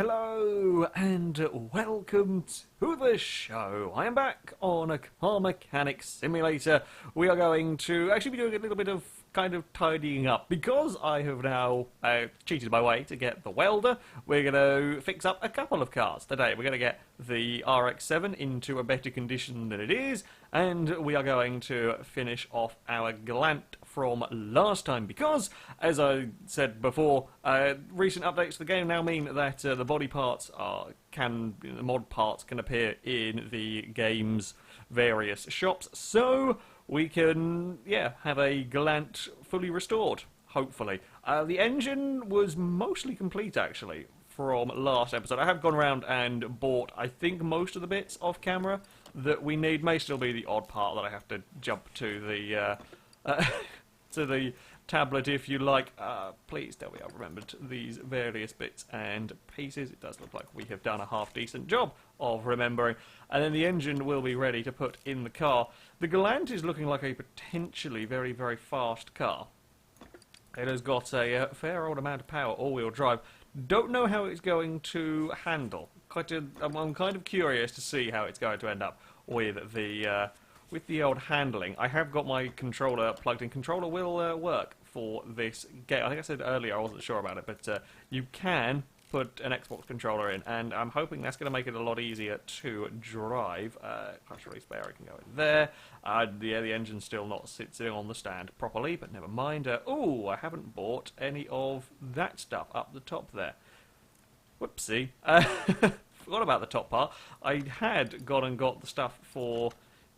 Hello and welcome to the show. I am back on a car mechanic simulator. We are going to actually be doing a little bit of kind of tidying up because I have now cheated my way to get the welder. We're going to fix up a couple of cars today. We're going to get the RX-7 into a better condition than it is, and we are going to finish off our Galant from last time because, as I said before, recent updates to the game now mean that the body parts the mod parts can appear in the game's various shops, so we can, have a Galant fully restored, hopefully. The engine was mostly complete, actually, from last episode. I have gone around and bought, I think, most of the bits off camera that we need. May still be the odd part that I have to jump to the to the tablet, if you like. Please tell me I've remembered these various bits and pieces. It does look like we have done a half-decent job of remembering. And then the engine will be ready to put in the car. The Galant is looking like a potentially very, very fast car. It has got a fair old amount of power, all-wheel drive. Don't know how it's going to handle. I'm kind of curious to see how it's going to end up with the old handling. I have got my controller plugged in. Controller will work for this game. I think I said earlier I wasn't sure about it, but you can put an Xbox controller in, and I'm hoping that's going to make it a lot easier to drive. Clutch release bearing can go in there. The engine's still not sitting on the stand properly, but never mind. I haven't bought any of that stuff up the top there. Whoopsie. Forgot about the top part. I had gone and got the stuff for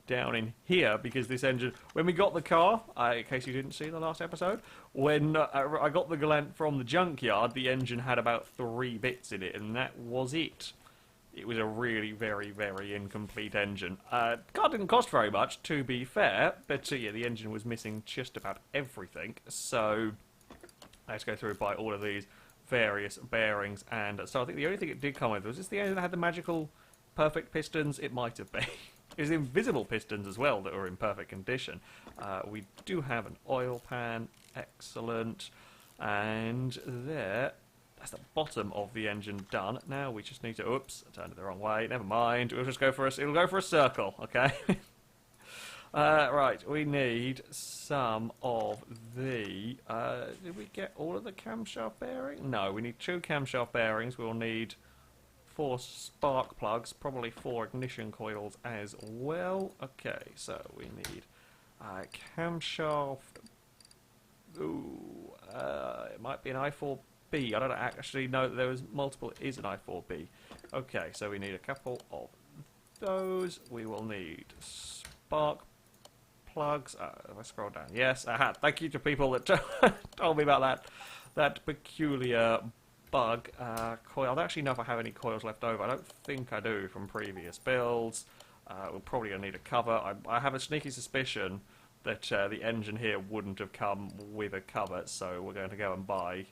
down in here, because this engine, when we got the car, in case you didn't see the last episode, when I got the Galant from the junkyard, the engine had about 3 bits in it, and that was it. It was a really very, very incomplete engine. Car didn't cost very much, to be fair, but the engine was missing just about everything, so I had to go through and buy all of these various bearings, and so I think the only thing it did come with was this the engine that had the magical perfect pistons. It might have been. There's invisible pistons as well that are in perfect condition. We do have an oil pan, excellent, and that's the bottom of the engine done. Now we just need to, oops, I turned it the wrong way, never mind, it'll go for a circle, okay? Right, we need some of the, did we get all of the camshaft bearings? No, we need 2 camshaft bearings. We'll need 4 spark plugs, probably 4 ignition coils as well. Okay, so we need camshaft. It might be an I4B. I don't actually know that there was multiple. It is an I4B. Okay, so we need a couple of those. We will need spark plugs. If I scroll down, yes, thank you to people that told me about that peculiar bug coil. I don't actually know if I have any coils left over. I don't think I do from previous builds. We're probably going to need a cover. I have a sneaky suspicion that the engine here wouldn't have come with a cover, so we're going to go and buy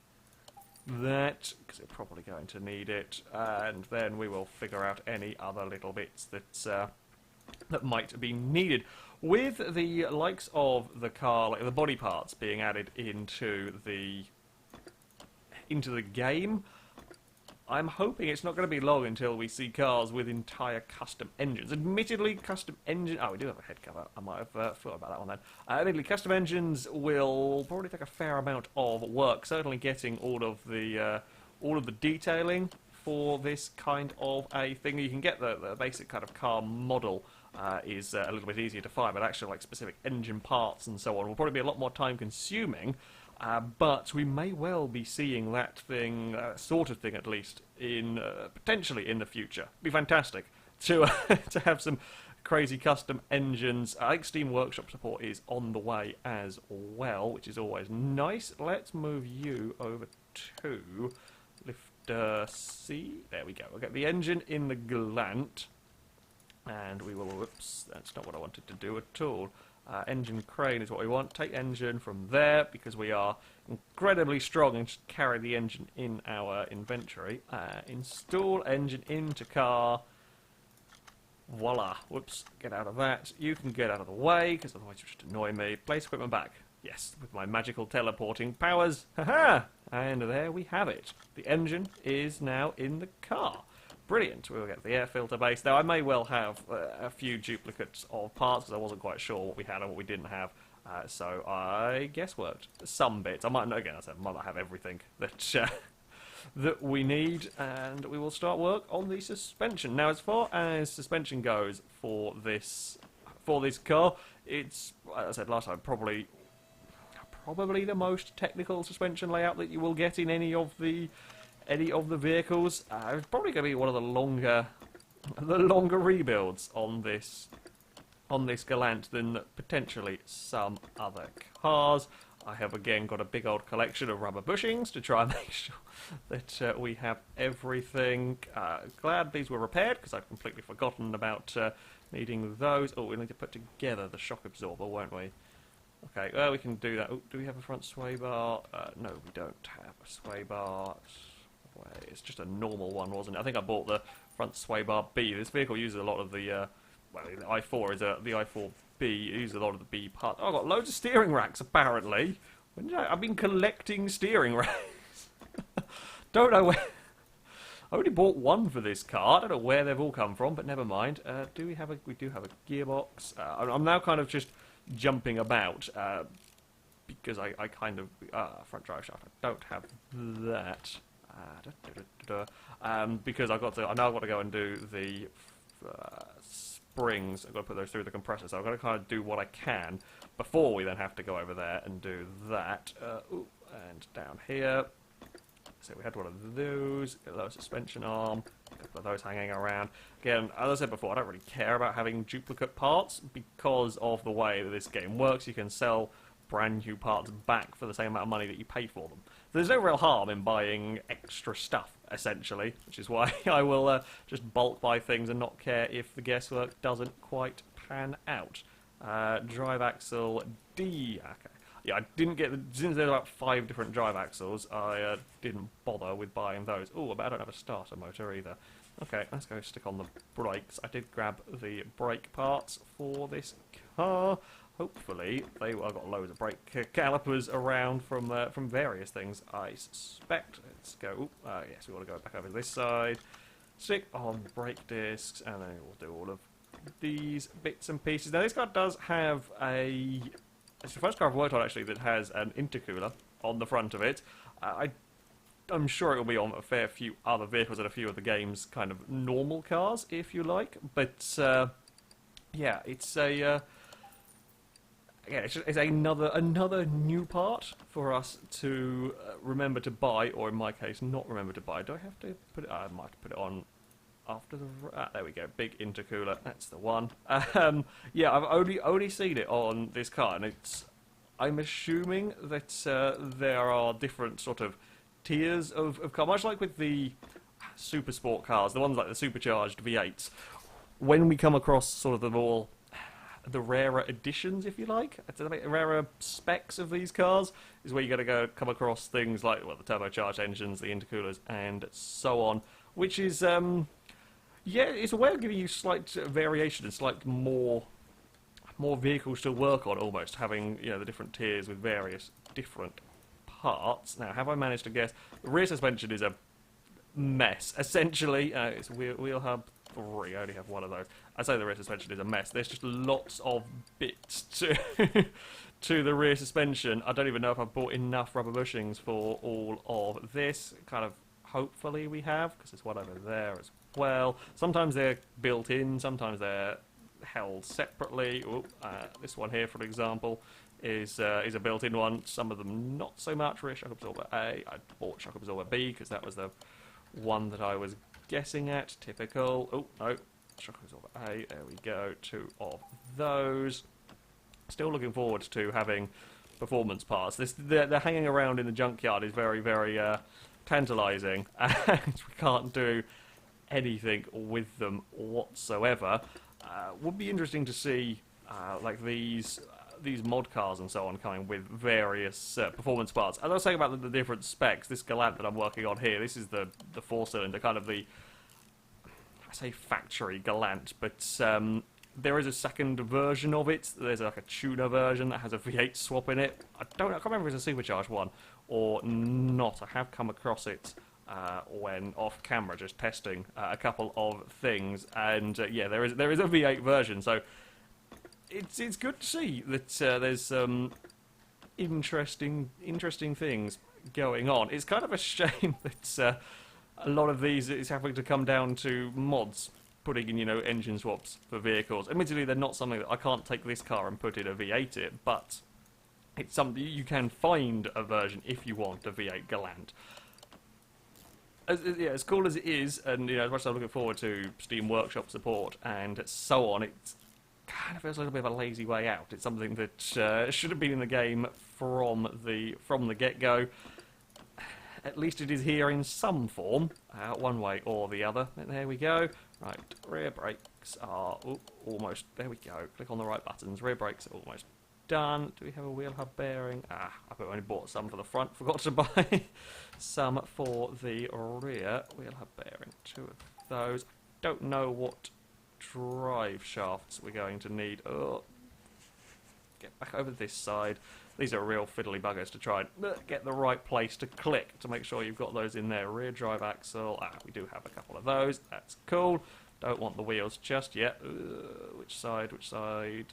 that, because we're probably going to need it, and then we will figure out any other little bits that might be needed. With the likes of the car, like the body parts being added into the game, I'm hoping it's not going to be long until we see cars with entire custom engines. Admittedly, custom engine... Oh, we do have a head cover. I might have thought about that one then. Admittedly, custom engines will probably take a fair amount of work. Certainly getting all of the detailing for this kind of a thing. You can get the basic kind of car model is a little bit easier to find, but actually like specific engine parts and so on will probably be a lot more time consuming. But we may well be seeing that thing, sort of thing at least, in potentially in the future. It'd be fantastic to to have some crazy custom engines. I think Steam Workshop support is on the way as well, which is always nice. Let's move you over to Lifter C. There we go. We'll get the engine in the Galant, and we will... Whoops, that's not what I wanted to do at all. Engine crane is what we want. Take engine from there, because we are incredibly strong and just carry the engine in our inventory. Install engine into car. Voila. Whoops, get out of that. You can get out of the way, because otherwise you just annoy me. Place equipment back. Yes, with my magical teleporting powers. Haha! And there we have it. The engine is now in the car. Brilliant. We'll get the air filter base. Now, I may well have a few duplicates of parts because I wasn't quite sure what we had and what we didn't have. So I guessworked some bits. I might, again, I said, I might not have everything that that we need, and we will start work on the suspension. Now, as far as suspension goes for this car, it's, as I said last time, probably the most technical suspension layout that you will get in any of the vehicles. It's probably going to be one of the longer rebuilds on this Galant than potentially some other cars. I have again got a big old collection of rubber bushings to try and make sure that we have everything. Glad these were repaired because I'd completely forgotten about needing those. Oh, we need to put together the shock absorber, won't we? Okay, well, we can do that. Oh, do we have a front sway bar? No, we don't have a sway bar. It's just a normal one, wasn't it? I think I bought the front sway bar B. This vehicle uses a lot of the, well, the i4 is the i4B. It uses a lot of the B parts. Oh, I've got loads of steering racks, apparently. I've been collecting steering racks. Don't know where... I only bought one for this car. I don't know where they've all come from, but never mind. Do we have a... We do have a gearbox. I'm now kind of just jumping about because I kind of... front drive shaft. I don't have that. Because I've got to... I now got to go and do the springs. I've got to put those through the compressor, so I've got to kind of do what I can before we then have to go over there and do that. And down here... So we had one of those, a low suspension arm, a couple of those hanging around. Again, as I said before, I don't really care about having duplicate parts because of the way that this game works. You can sell brand new parts back for the same amount of money that you pay for them. There's no real harm in buying extra stuff, essentially, which is why I will just bulk buy things and not care if the guesswork doesn't quite pan out. Drive axle D. Okay. Yeah, I didn't get since there were about 5 different drive axles, I didn't bother with buying those. Oh, but I don't have a starter motor either. Okay, let's go stick on the brakes. I did grab the brake parts for this car. Hopefully, I've got loads of brake calipers around from various things, I suspect. Let's go. Yes, we want to go back over this side. Stick on brake discs, and then we'll do all of these bits and pieces. Now, this car does have a... It's the first car I've worked on, actually, that has an intercooler on the front of it. I'm sure it will be on a fair few other vehicles and a few of the game's kind of normal cars, if you like. But, yeah, it's a... it's another new part for us to remember to buy, or in my case, not remember to buy. Do I have to put it... I might put it on... After the there we go, big intercooler. That's the one. Yeah, I've only seen it on this car, and I'm assuming that there are different sort of tiers of car, much like with the super sport cars, the ones like the supercharged V8s. When we come across sort of the rarer editions, if you like, rarer specs of these cars, is where you're going to come across things like, well, the turbocharged engines, the intercoolers, and so on, which is yeah, it's a way of giving you slight variation and slight more vehicles to work on, almost, having, you know, the different tiers with various different parts. Now, have I managed to guess? The rear suspension is a mess, essentially. It's wheel hub 3, I only have one of those. I say the rear suspension is a mess. There's just lots of bits to to the rear suspension. I don't even know if I've bought enough rubber bushings for all of this. Kind of, hopefully we have, because there's one over there as well. Sometimes they're built in, sometimes they're held separately. Ooh, this one here, for example, is a built-in one. Some of them not so much. Rear shock absorber A. I bought shock absorber B because that was the one that I was guessing at. Typical. Oh no, shock absorber A. There we go. 2 of those. Still looking forward to having performance parts. They're hanging around in the junkyard is very, very tantalising, and we can't do anything with them whatsoever. Would be interesting to see like these mod cars and so on coming with various performance parts. As I was saying about the different specs, this Galant that I'm working on here, this is the 4-cylinder, kind of the, I say factory Galant, but there is a second version of it. There's like a tuner version that has a V8 swap in it. I can't remember if it's a supercharged one or not. I have come across it when off camera, just testing a couple of things, and yeah, there is a V8 version, so it's good to see that there's some interesting things going on. It's kind of a shame that a lot of these is having to come down to mods putting in, you know, engine swaps for vehicles. Admittedly, they're not something that I can't take this car and put in a V8 in, but it's something you can find a version if you want a V8 Galant. As cool as it is, and you know, as much as I'm looking forward to Steam Workshop support and so on, it kind of feels a little bit of a lazy way out. It's something that should have been in the game from the get-go. At least it is here in some form, one way or the other. And there we go. Right, rear brakes are almost, there we go. Click on the right buttons. Rear brakes are almost done. Do we have a wheel hub bearing? I've only bought some for the front. Forgot to buy some for the rear. Wheel hub bearing, 2 of those. Don't know what drive shafts we're going to need. Oh, get back over this side. These are real fiddly buggers to try and get the right place to click to make sure you've got those in there. Rear drive axle. We do have a couple of those. That's cool. Don't want the wheels just yet. Which side? Which side?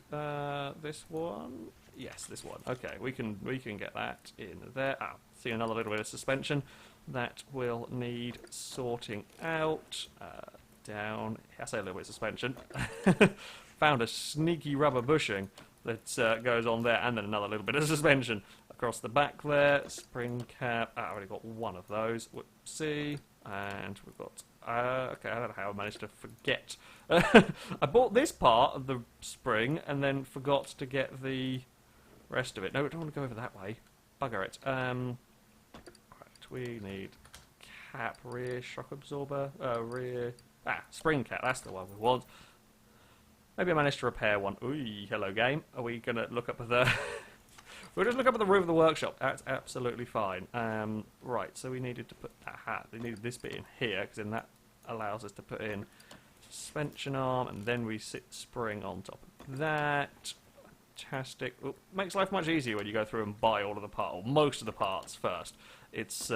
This one? Yes, this one. Okay, we can get that in there. See another little bit of suspension. That will need sorting out. Down. I say a little bit of suspension. Found a sneaky rubber bushing that goes on there, and then another little bit of suspension across the back there. Spring cap. I've already got one of those. Whoopsie. And we've got... okay, I don't know how I managed to forget. I bought this part of the spring and then forgot to get the rest of it. No, I don't want to go over that way. Bugger it. Right, we need cap, rear shock absorber, rear... spring cap, that's the one we want. Maybe I managed to repair one. Ooh, hello game. Are we going to look up at the... We'll just look up at the roof of the workshop. That's absolutely fine. Right, so we needed to put... they needed this bit in here, because then that allows us to put in suspension arm, and then we sit spring on top of that. Fantastic. Well, makes life much easier when you go through and buy all of the parts, or most of the parts first. It's...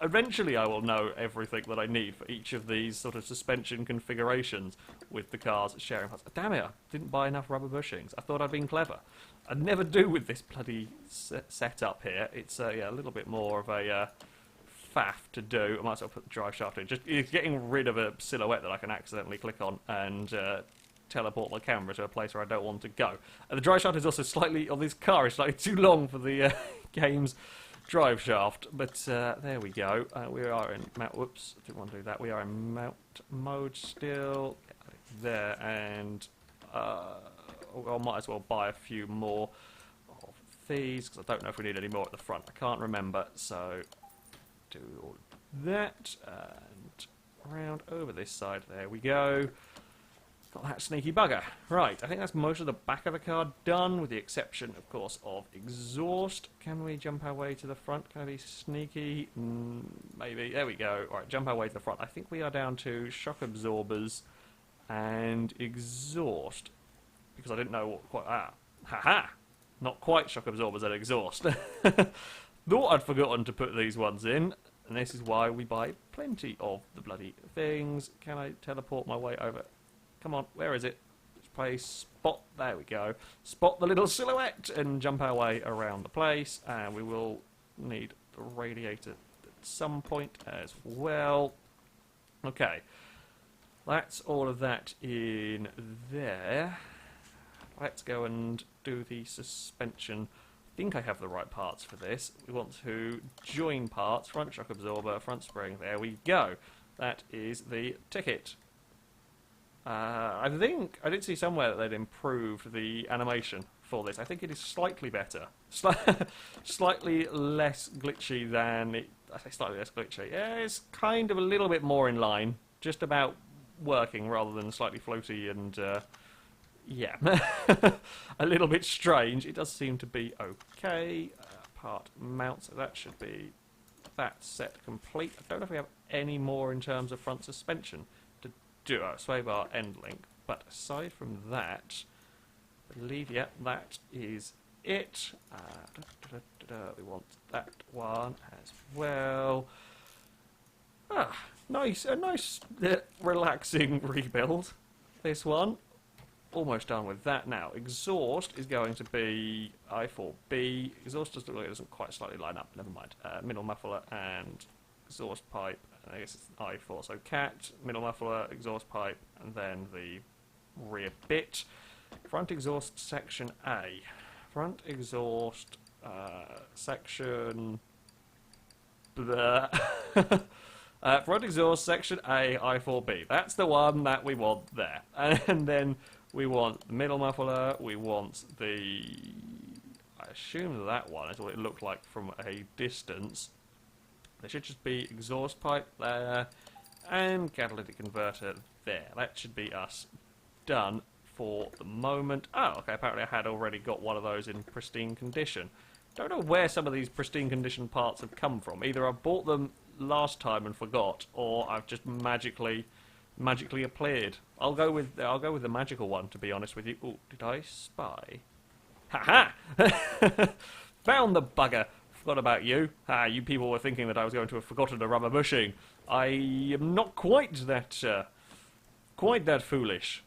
eventually I will know everything that I need for each of these sort of suspension configurations with the cars sharing parts. Damn it, I didn't buy enough rubber bushings. I thought I'd been clever. I never do with this bloody setup here. It's yeah, a little bit more of a faff to do. I might as well put the drive shaft in. Just it's getting rid of a silhouette that I can accidentally click on and teleport my camera to a place where I don't want to go. And the drive shaft is also slightly, on this car, is slightly too long for the game's drive shaft, but there we go. We are in mount. Whoops, I didn't want to do that. We are in mount mode still. There, and I might as well buy a few more of these because I don't know if we need any more at the front. I can't remember, so do all that and round over this side. There we go. Got that sneaky bugger. Right, I think that's most of the back of the car done, with the exception, of course, of exhaust. Can we jump our way to the front? Can I be sneaky? Maybe. There we go. Right, jump our way to the front. I think we are down to shock absorbers and exhaust, because I didn't know what quite... Haha! Not quite shock absorbers and exhaust. Thought I'd forgotten to put these ones in, and this is why we buy plenty of the bloody things. Can I teleport my way over? Come on, where is it? Let's play spot. There we go. Spot the little silhouette and jump our way around the place. And we will need the radiator at some point as well. Okay. That's all of that in there. Let's go and do the suspension. I think I have the right parts for this. We want to join parts. Front shock absorber, front spring. There we go. That is the ticket. I think I did see somewhere that they'd improved the animation for this. I think it is slightly better, slightly less glitchy than it. I say slightly less glitchy. Yeah, it's kind of a little bit more in line, just about working rather than slightly floaty and yeah, a little bit strange. It does seem to be okay. Part mount, so that should be that set complete. I don't know if we have any more in terms of front suspension to do a sway bar end link, but aside from that, I believe, yeah, that is it. We want that one as well. Nice, a nice, relaxing rebuild. This one. Almost done with that now. Exhaust is going to be I4B. Exhaust does look like it doesn't quite slightly line up. Never mind. Middle muffler and exhaust pipe. I guess it's I4. So cat, middle muffler, exhaust pipe, and then the rear bit. Front exhaust section A. Front exhaust section. Blah. Front exhaust section A, I4B. That's the one that we want there. And then we want the middle muffler. We want the... I assume that one is what it looked like from a distance. There should just be exhaust pipe there and catalytic converter there. That should be us done for the moment. Oh, okay, apparently I had already got one of those in pristine condition. Don't know where some of these pristine condition parts have come from. Either I bought them last time and forgot, or I've just magically appeared. I'll go with the magical one, to be honest with you. Oh, did I spy? Ha ha! Found the bugger. Forgot about you. You people were thinking that I was going to have forgotten a rubber bushing. I am not quite that foolish.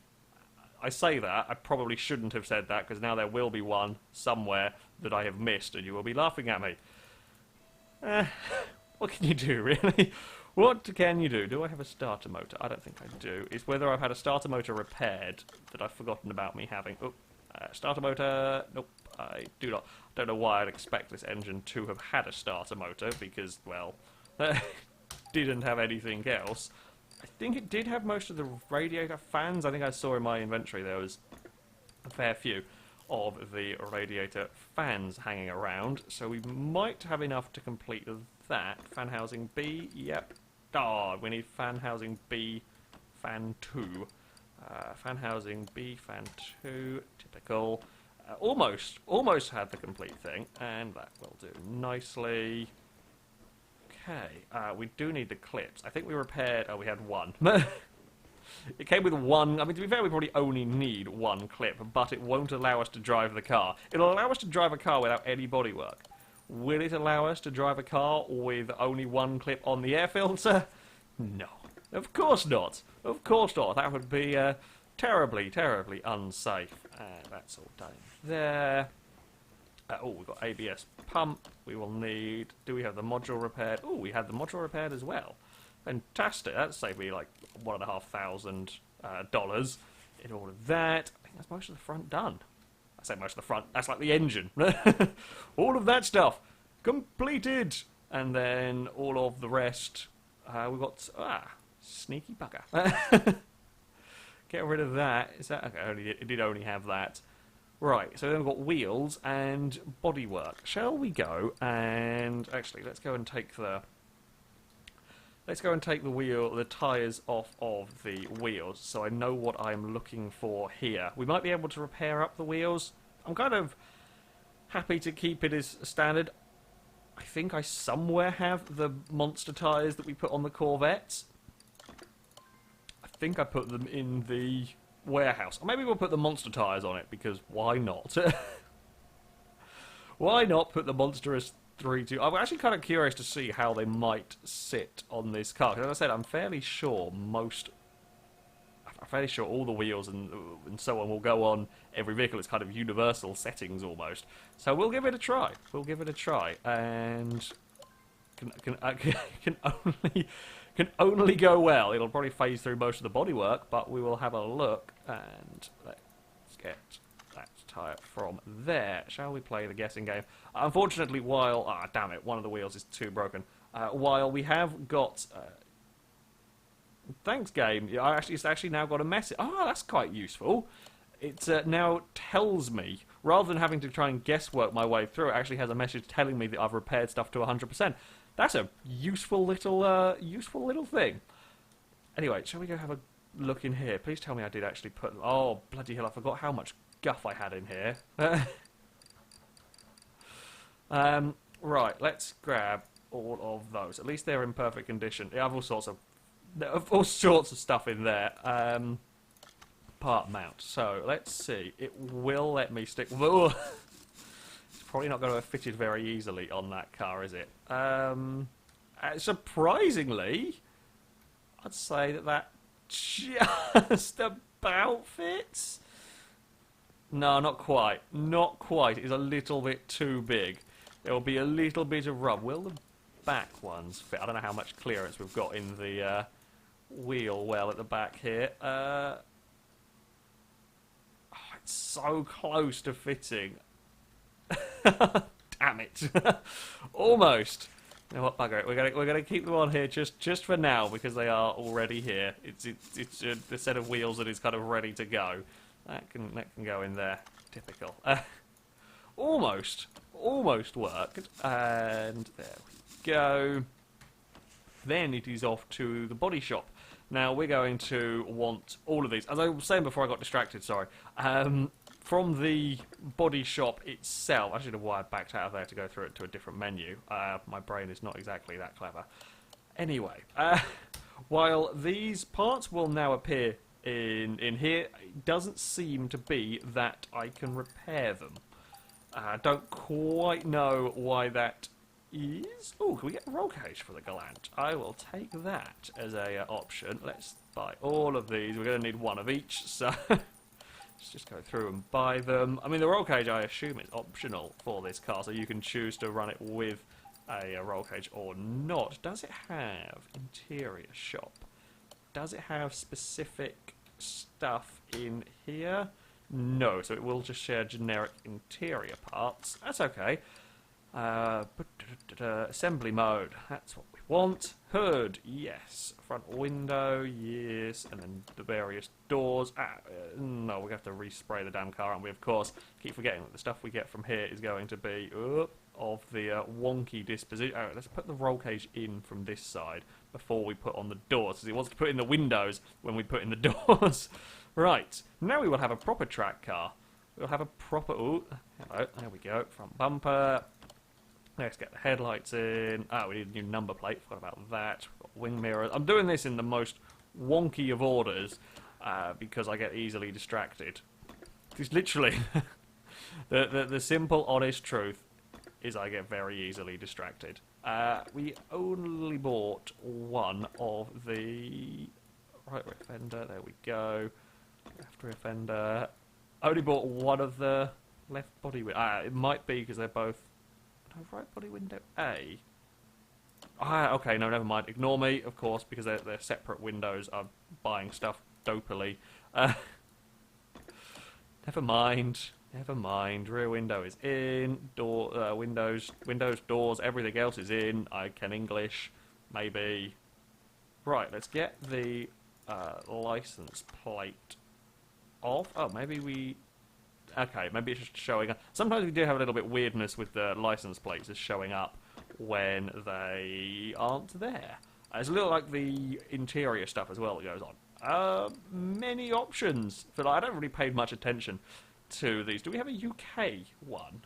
I say that. I probably shouldn't have said that, because now there will be one somewhere that I have missed, and you will be laughing at me. What can you do, really? What can you do? Do I have a starter motor? I don't think I do. It's whether I've had a starter motor repaired that I've forgotten about me having. Oh, starter motor. Nope, I do not. Don't know why I'd expect this engine to have had a starter motor, because, well, didn't have anything else. I think it did have most of the radiator fans. I think I saw in my inventory there was a fair few of the radiator fans hanging around, so we might have enough to complete that. Fan housing B, yep. Oh, we need fan housing B, fan 2. Fan housing B, fan 2, typical. Almost had the complete thing, and that will do nicely. Okay, we do need the clips. I think we repaired... Oh, we had one. It came with one... I mean, to be fair, we probably only need one clip, but it won't allow us to drive the car. It'll allow us to drive a car without any bodywork. Will it allow us to drive a car with only one clip on the air filter? No. Of course not. Of course not. That would be terribly, terribly unsafe. That's all done there. Oh, we've got ABS pump. We will need... Do we have the module repaired? Oh, we had the module repaired as well. Fantastic. That saved me like $1,500 in all of that. I think that's most of the front done. I say most of the front. That's like the engine. All of that stuff completed. And then all of the rest. We've got... sneaky bugger. Get rid of that. Is that... Okay, it did only have that. Right, so then we've got wheels and bodywork. Shall we go and... Actually, let's go and take the... Let's go and take the tyres off of the wheels, so I know what I'm looking for here. We might be able to repair up the wheels. I'm kind of happy to keep it as standard. I think I somewhere have the monster tyres that we put on the Corvettes. I think I put them in the warehouse. Or maybe we'll put the monster tyres on it, because why not? Why not put the monstrous 3-2? I'm actually kind of curious to see how they might sit on this car. As I said, I'm fairly sure all the wheels and so on will go on every vehicle. It's kind of universal settings almost. So we'll give it a try. We'll give it a try, and can only go well. It'll probably phase through most of the bodywork, but we will have a look, and let's get that tyre from there. Shall we play the guessing game? Unfortunately, while... damn it, one of the wheels is too broken. While we have got... thanks, game. It's actually now got a message. That's quite useful. It now tells me, rather than having to try and guesswork my way through, it actually has a message telling me that I've repaired stuff to 100%. That's a useful little thing. Anyway, shall we go have a look in here? Please tell me I did actually put... Oh, bloody hell, I forgot how much guff I had in here. Right, let's grab all of those. At least they're in perfect condition. I have all sorts of stuff in there. Part mount. So let's see. It will let me stick. probably not going to have fitted very easily on that car, is it? Surprisingly, I'd say that just about fits. No, not quite. Not quite. It's a little bit too big. There will be a little bit of rub. Will the back ones fit? I don't know how much clearance we've got in the wheel well at the back here. Oh, it's so close to fitting. Damn it. Almost. You know what, bugger it. We're gonna keep them on here just for now because they are already here. It's the set of wheels that is kind of ready to go. That can go in there. Typical. Almost worked. And there we go. Then it is off to the body shop. Now we're going to want all of these. As I was saying before I got distracted, sorry. From the body shop itself, I should have wired backed out of there to go through it to a different menu. My brain is not exactly that clever. Anyway, while these parts will now appear in here, it doesn't seem to be that I can repair them. I don't quite know why that is. Oh, can we get a roll cage for the Galant? I will take that as a option. Let's buy all of these. We're going to need one of each, so let's just go through and buy them. I mean, the roll cage, I assume, is optional for this car, so you can choose to run it with a roll cage or not. Does it have interior shop? Does it have specific stuff in here? No, so it will just share generic interior parts. That's okay. Assembly mode, that's what we want. Hood, yes. Front window, yes. And then the various doors. No, we're going to have to respray the damn car, aren't we? Of course. Keep forgetting that the stuff we get from here is going to be of the wonky disposition. Oh, let's put the roll cage in from this side before we put on the doors, because he wants to put in the windows when we put in the doors. Right, now we will have a proper track car. We'll have a proper... Ooh, hello, there we go. Front bumper. Let's get the headlights in. We need a new number plate. Forgot about that. We've got wing mirrors. I'm doing this in the most wonky of orders because I get easily distracted. Because literally, the simple, honest truth is I get very easily distracted. We only bought one of the right rear fender. There we go. Left rear fender. Only bought one of the left body window. It might be because they're both... right body window A. Okay, no, never mind. Ignore me, of course, because they're separate windows. I'm buying stuff dopily. Never mind. Never mind. Rear window is in. Door, windows, doors, everything else is in. I can English, maybe. Right, let's get the license plate off. Oh, maybe we... Okay, maybe it's just showing up. Sometimes we do have a little bit weirdness with the license plates just showing up when they aren't there. It's a little like the interior stuff as well that goes on. Many options. I don't really pay much attention to these. Do we have a UK one?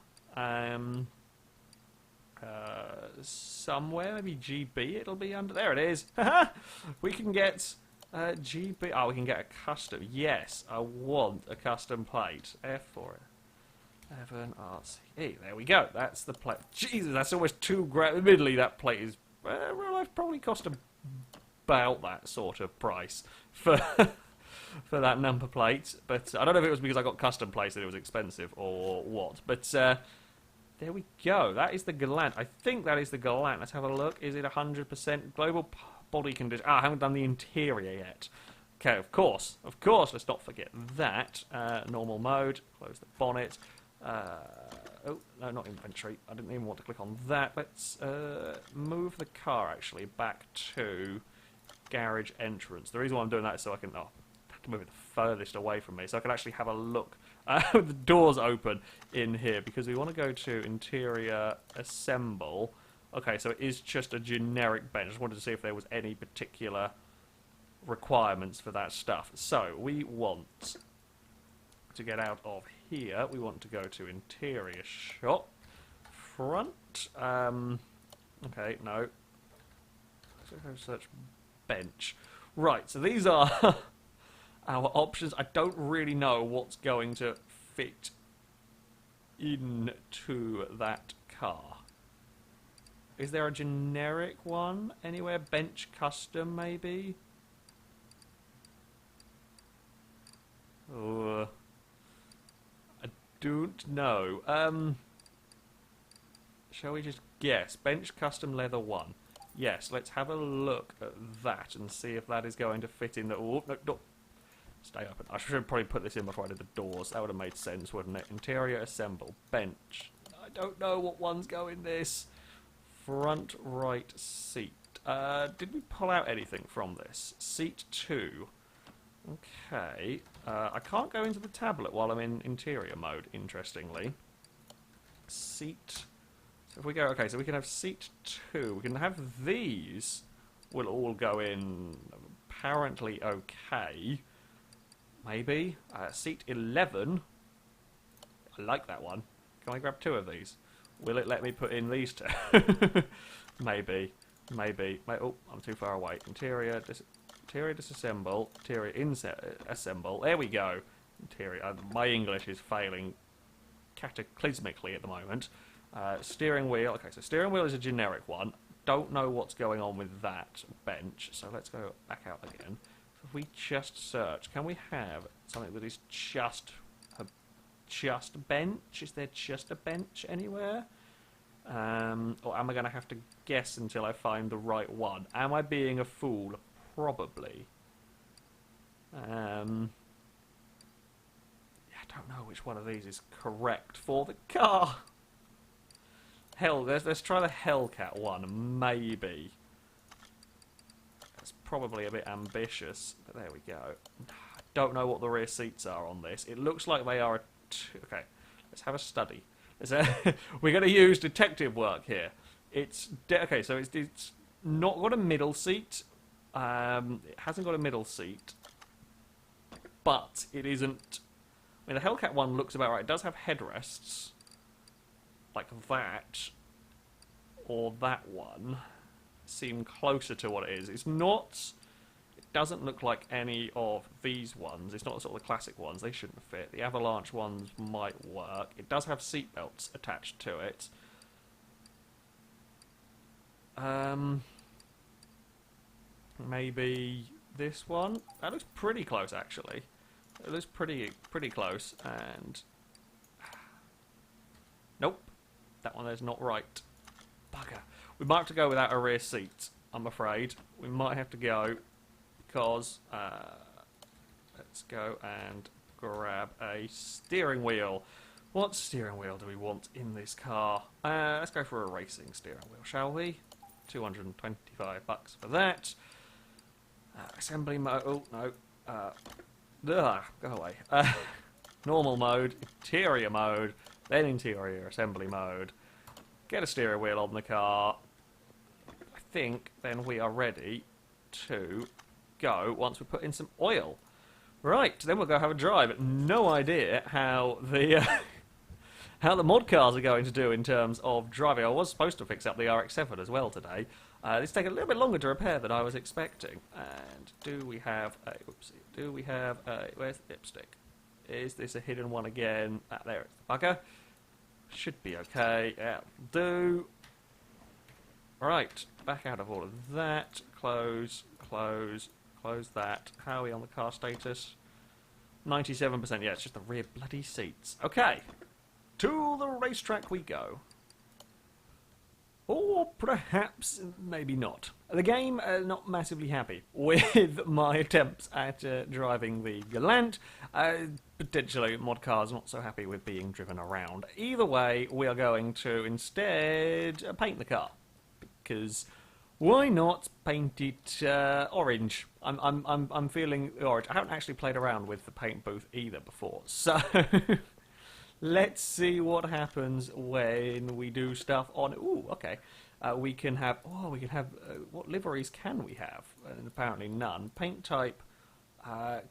Somewhere, maybe GB it'll be under. There it is. We can get... GB. Oh, we can get a custom. Yes, I want a custom plate. F411RCE. There we go. That's the plate. Jesus, that's almost too great. Admittedly, that plate is probably cost about that sort of price for for that number plate. But I don't know if it was because I got custom plates that it was expensive or what. But there we go. That is the Galant. I think that is the Galant. Let's have a look. Is it 100% global? Body condition. I haven't done the interior yet. Okay, of course. Let's not forget that. Normal mode. Close the bonnet. Oh, no, not inventory. I didn't even want to click on that. Let's move the car, actually, back to garage entrance. The reason why I'm doing that is so I can... I have to move it the furthest away from me, so I can actually have a look with the doors open in here, because we want to go to interior assemble. Okay, so it is just a generic bench. I just wanted to see if there was any particular requirements for that stuff. So, we want to get out of here. We want to go to interior shop. Front. Okay, no. Let's go search bench. Right, so these are our options. I don't really know what's going to fit into that car. Is there a generic one anywhere? Bench custom, maybe? Oh, I don't know. Shall we just guess? Bench custom leather 1. Yes, let's have a look at that and see if that is going to fit in the... Oh, no, no. Stay open. I should probably put this in before I did the doors. That would have made sense, wouldn't it? Interior assemble. Bench. I don't know what ones go in this. Front right seat. Did we pull out anything from this? Seat 2. Okay. I can't go into the tablet while I'm in interior mode, interestingly. Seat... So if we go... Okay, so we can have seat 2. We can have these. Will all go in apparently okay. Maybe. Seat 11. I like that one. Can I grab 2 of these? Will it let me put in these 2? Maybe. Maybe. Oh, I'm too far away. Interior disassemble. Interior assemble. There we go. Interior. My English is failing cataclysmically at the moment. Steering wheel. Okay, so steering wheel is a generic one. Don't know what's going on with that bench. So let's go back out again. If we just search, can we have something that is just a bench? Is there just a bench anywhere? Or am I going to have to guess until I find the right one? Am I being a fool? Probably. Yeah, I don't know which one of these is correct for the car. Hell, let's try the Hellcat one, maybe. That's probably a bit ambitious, but there we go. I don't know what the rear seats are on this. It looks like they are a... Okay, let's have a study. We're going to use detective work here. Okay, so it's not got a middle seat. It hasn't got a middle seat. But it isn't... I mean, the Hellcat one looks about right. It does have headrests. Like that. Or that one. Seem closer to what it is. It's not... It doesn't look like any of these ones. It's not sort of the classic ones. They shouldn't fit. The Avalanche ones might work. It does have seat belts attached to it. Maybe this one? That looks pretty close, actually. It looks pretty close, and... Nope. That one there's not right. Bugger. We might have to go without a rear seat, I'm afraid. We might have to go, because... let's go and grab a steering wheel. What steering wheel do we want in this car? Let's go for a racing steering wheel, shall we? $225 for that. Assembly mode. Oh, no. Go away. Normal mode, interior mode, then interior assembly mode. Get a steering wheel on the car. I think then we are ready to go once we put in some oil. Right, then we'll go have a drive. No idea how the how the mod cars are going to do in terms of driving. I was supposed to fix up the RX-7 as well today. It's taken a little bit longer to repair than I was expecting. And do we have a... Whoopsie. Do we have a... Where's the dipstick? Is this a hidden one again? Ah, there it's the bugger. Should be okay. Yeah, do. Right, back out of all of that. Close, close, close that. How are we on the car status? 97%. Yeah, it's just the rear bloody seats. Okay. To the racetrack we go. Or perhaps maybe not. The game not massively happy with my attempts at driving the Galant. Potentially mod cars not so happy with being driven around. Either way, we are going to instead paint the car, because why not paint it orange? I'm feeling orange. I haven't actually played around with the paint booth either before, so. Let's see what happens when we do stuff on... Ooh, okay. We can have... Oh, we can have... what liveries can we have? Apparently none. Paint type...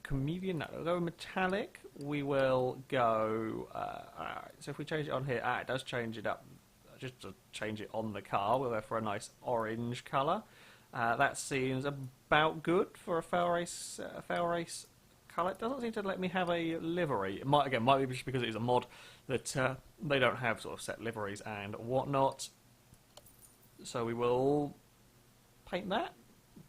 comedian... No, we'll go metallic. We will go... alright, so if we change it on here... it does change it up. Just to change it on the car, we'll go for a nice orange colour. That seems about good for a FailRace colour. It doesn't seem to let me have a livery. It might be just because it is a mod that they don't have sort of set liveries and whatnot. So we will paint that.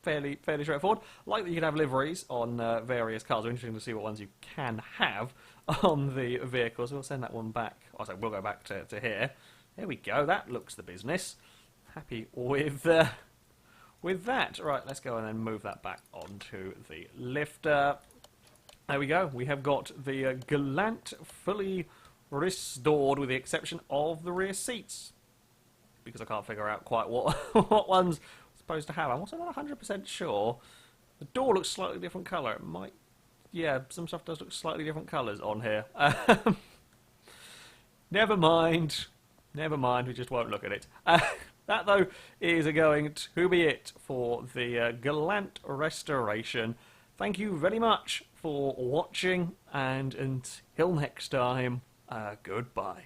Fairly straightforward. Like that you can have liveries on various cars. It's interesting to see what ones you can have on the vehicles. We'll send that one back. Also, we'll go back to here. There we go. That looks the business. Happy with that. Right, let's go and then move that back onto the lifter. There we go. We have got the Galant fully restored with the exception of the rear seats. Because I can't figure out quite what, what one's supposed to have. I'm also not 100% sure. The door looks slightly different colour. It might... Yeah, some stuff does look slightly different colours on here. Never mind. Never mind, we just won't look at it. That, though, is going to be it for the Galant restoration. Thank you very much for watching, and until next time, goodbye.